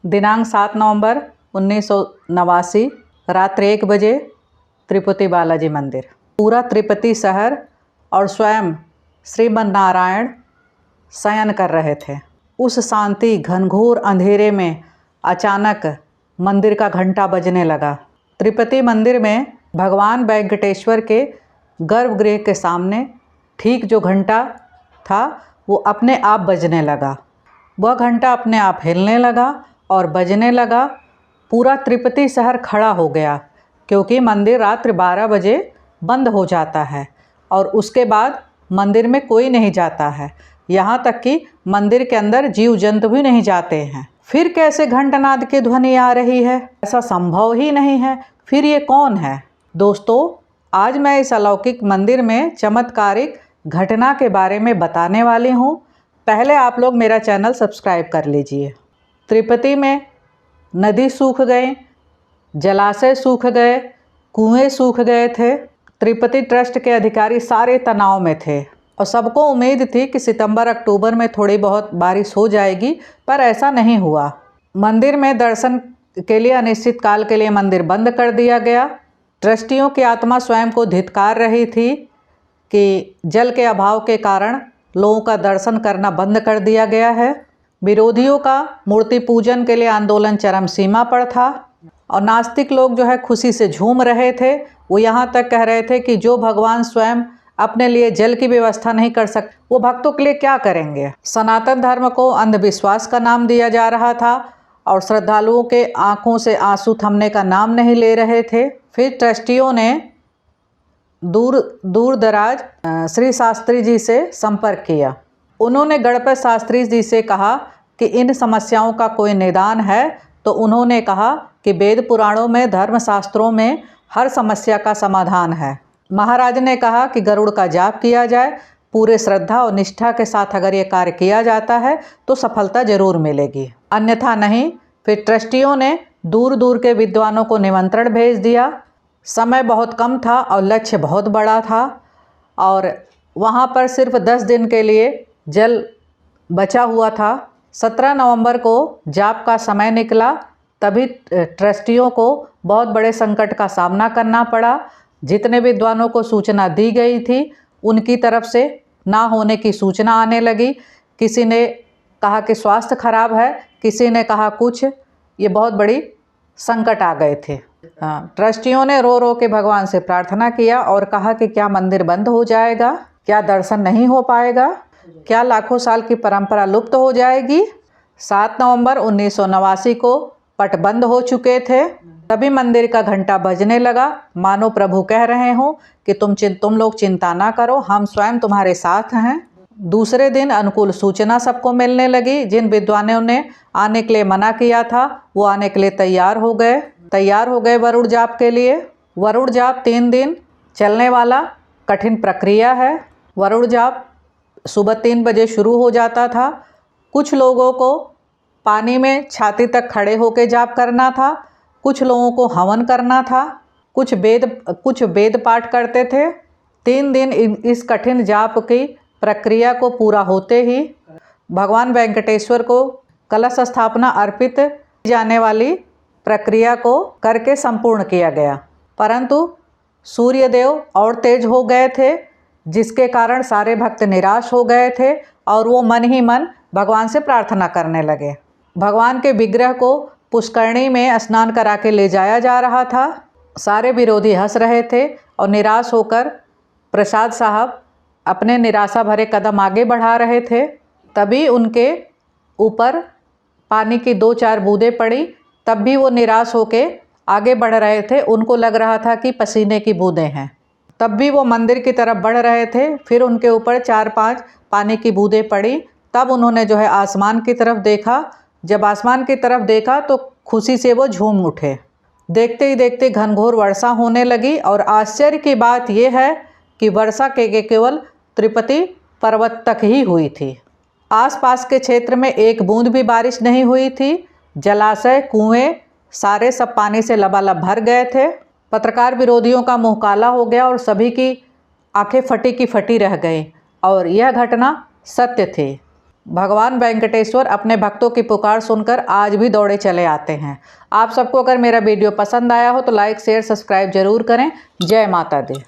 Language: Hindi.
दिनांक 7 नवंबर 1989 रात्रि 1 बजे तिरुपति बालाजी मंदिर। पूरा तिरुपति शहर और स्वयं श्रीमन्नारायण शयन कर रहे थे। उस शांति घनघोर अंधेरे में अचानक मंदिर का घंटा बजने लगा। तिरुपति मंदिर में भगवान वेंकटेश्वर के गर्भगृह के सामने ठीक जो घंटा था वो अपने आप बजने लगा। वह घंटा अपने आप हिलने लगा और बजने लगा। पूरा तिरुपति शहर खड़ा हो गया, क्योंकि मंदिर रात्रि 12 बजे बंद हो जाता है और उसके बाद मंदिर में कोई नहीं जाता है। यहाँ तक कि मंदिर के अंदर जीव जंतु भी नहीं जाते हैं। फिर कैसे घंटनाद की ध्वनि आ रही है? ऐसा संभव ही नहीं है। फिर ये कौन है? दोस्तों, आज मैं इस अलौकिक मंदिर में चमत्कारिक घटना के बारे में बताने वाली हूँ। पहले आप लोग मेरा चैनल सब्सक्राइब कर लीजिए। तिरुपति में नदी सूख गए, जलाशय सूख गए, कुएं सूख गए थे। तिरुपति ट्रस्ट के अधिकारी सारे तनाव में थे और सबको उम्मीद थी कि सितंबर अक्टूबर में थोड़ी बहुत बारिश हो जाएगी, पर ऐसा नहीं हुआ। मंदिर में दर्शन के लिए अनिश्चित काल के लिए मंदिर बंद कर दिया गया। ट्रस्टियों की आत्मा स्वयं को धिक्कार रही थी कि जल के अभाव के कारण लोगों का दर्शन करना बंद कर दिया गया है। विरोधियों का मूर्ति पूजन के लिए आंदोलन चरम सीमा पर था और नास्तिक लोग जो है खुशी से झूम रहे थे। वो यहाँ तक कह रहे थे कि जो भगवान स्वयं अपने लिए जल की व्यवस्था नहीं कर सकते, वो भक्तों के लिए क्या करेंगे। सनातन धर्म को अंधविश्वास का नाम दिया जा रहा था और श्रद्धालुओं के आंखों से आंसू थमने का नाम नहीं ले रहे थे। फिर ट्रस्टियों ने दूर दराज श्री शास्त्री जी से संपर्क किया। उन्होंने गणपत शास्त्री जी से कहा कि इन समस्याओं का कोई निदान है, तो उन्होंने कहा कि वेद पुराणों में, धर्मशास्त्रों में हर समस्या का समाधान है। महाराज ने कहा कि गरुड़ का जाप किया जाए। पूरे श्रद्धा और निष्ठा के साथ अगर ये कार्य किया जाता है तो सफलता जरूर मिलेगी, अन्यथा नहीं। फिर ट्रस्टियों ने दूर दूर के विद्वानों को निमंत्रण भेज दिया। समय बहुत कम था और लक्ष्य बहुत बड़ा था और वहाँ पर सिर्फ 10 दिन के लिए जल बचा हुआ था। 17 नवंबर को जाप का समय निकला, तभी ट्रस्टियों को बहुत बड़े संकट का सामना करना पड़ा। जितने विद्वानों को सूचना दी गई थी उनकी तरफ से ना होने की सूचना आने लगी। किसी ने कहा कि स्वास्थ्य खराब है, किसी ने कहा कुछ। ये बहुत बड़ी संकट आ गए थे। ट्रस्टियों ने रो रो के भगवान से प्रार्थना किया और कहा कि क्या मंदिर बंद हो जाएगा? क्या दर्शन नहीं हो पाएगा? क्या लाखों साल की परंपरा लुप्त हो जाएगी? 7 नवंबर 1989 को पट बंद हो चुके थे। तभी मंदिर का घंटा बजने लगा, मानो प्रभु कह रहे हों कि तुम लोग चिंता ना करो, हम स्वयं तुम्हारे साथ हैं। दूसरे दिन अनुकूल सूचना सबको मिलने लगी। जिन विद्वानों ने आने के लिए मना किया था वो आने के लिए तैयार हो गए वरुण जाप के लिए। वरुण जाप 3 दिन चलने वाला कठिन प्रक्रिया है। वरुण जाप सुबह 3 बजे शुरू हो जाता था। कुछ लोगों को पानी में छाती तक खड़े होकर जाप करना था, कुछ लोगों को हवन करना था, कुछ वेद पाठ करते थे। 3 दिन इस कठिन जाप की प्रक्रिया को पूरा होते ही भगवान वेंकटेश्वर को कलश स्थापना अर्पित जाने वाली प्रक्रिया को करके संपूर्ण किया गया। परंतु सूर्यदेव और तेज हो गए थे, जिसके कारण सारे भक्त निराश हो गए थे और वो मन ही मन भगवान से प्रार्थना करने लगे। भगवान के विग्रह को पुष्करणी में स्नान करा के ले जाया जा रहा था। सारे विरोधी हंस रहे थे और निराश होकर प्रसाद साहब अपने निराशा भरे कदम आगे बढ़ा रहे थे। तभी उनके ऊपर पानी की 2-4 बूंदें पड़ी, तब भी वो निराश होके आगे बढ़ रहे थे। उनको लग रहा था कि पसीने की बूंदें हैं, तब भी वो मंदिर की तरफ बढ़ रहे थे। फिर उनके ऊपर 4-5 पानी की बूंदें पड़ी, तब उन्होंने जो है आसमान की तरफ देखा। जब आसमान की तरफ देखा तो खुशी से वो झूम उठे। देखते ही देखते घनघोर वर्षा होने लगी और आश्चर्य की बात यह है कि वर्षा केवल तिरुपति पर्वत तक ही हुई थी। आसपास के क्षेत्र में एक बूंद भी बारिश नहीं हुई थी। जलाशय, कुएं सारे सब पानी से लबालब भर गए थे। पत्रकार विरोधियों का मुंह काला हो गया और सभी की आंखें फटी की फटी रह गई और यह घटना सत्य थी। भगवान वेंकटेश्वर अपने भक्तों की पुकार सुनकर आज भी दौड़े चले आते हैं। आप सबको अगर मेरा वीडियो पसंद आया हो तो लाइक शेयर सब्सक्राइब जरूर करें। जय माता दी।